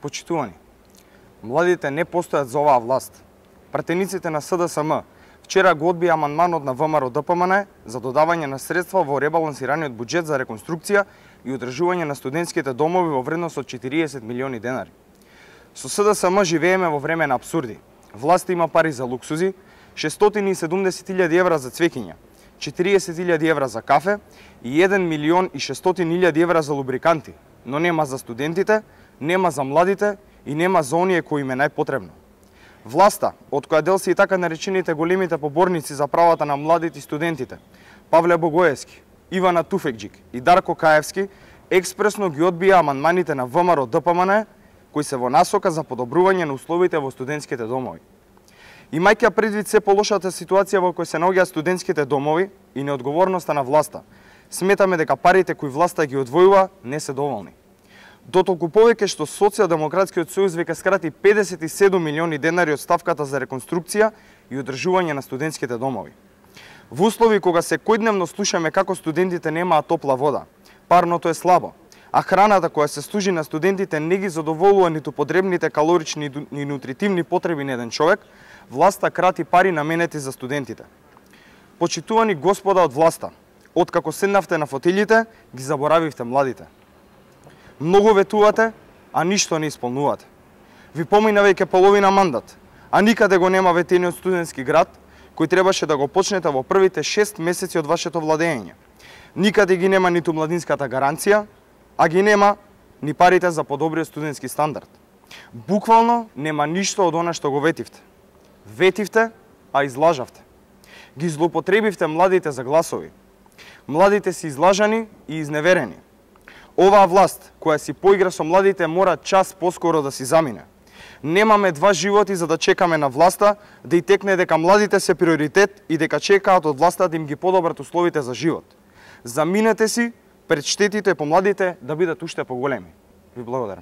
Почитувани, младите не постојат за оваа власт. Пратениците на СДСМ вчера го одбија амандманот на ВМРО ДПМН за додавање на средства во ребалансираниот буџет за реконструкција и одржување на студентските домови во вредност од 40 милиони денари. Со СДСМ живееме во време на апсурди. Власта има пари за луксузи, 670.000 евра за цвеќиња, 40.000 евра за кафе и 1 милион и 600.000 евра за лубриканти, но нема за студентите, нема за младите и нема за оние кои им е најпотребно. Власта, од која дел се и така наречените големите поборници за правата на младите и студентите, Павле Богоевски, Ивана Туфекџик и Дарко Каевски, експресно ги одбија амандманите на ВМРО ДПМН, кои се во насока за подобрување на условите во студентските домови. Имајќи предвид се полошата ситуација во која се наоѓаат студентските домови и неодговорноста на власта, сметаме дека парите кои власта ги одвојува не се доволни. Дотолку повеќе што Социјалдемократскиот сојуз веќе скрати 57 милиони денари од ставката за реконструкција и одржување на студентските домови. Во услови кога секојдневно слушаме како студентите немаат топла вода, парното е слабо, а храната која се служи на студентите не ги задоволува ниту потребните калорични и нутритивни потреби на еден човек, власта крати пари наменети за студентите. Почитувани господа од власта, откако седнавте на фотилите, ги заборавивте младите. Многу ветувате, а ништо не исполнувате. Ви помина веќе половина мандат, а никаде го нема ветениот студентски град, кој требаше да го почнете во првите 6 месеци од вашето владење. Никаде ги нема ниту младинската гаранција, а ги нема ни парите за подобриот студентски стандард. Буквално нема ништо од она што го ветивте. Ветивте, а излажавте. Ги злоупотребивте младите за гласови. Младите си излажани и изневерени. Оваа власт, која си поигра со младите, мора час поскоро да си замине. Немаме два животи за да чекаме на власта да и текне дека младите се приоритет и дека чекаат од власта да им ги подобрат условите за живот. Заминете си пред штетите по младите да бидат уште поголеми. Ви благодарам.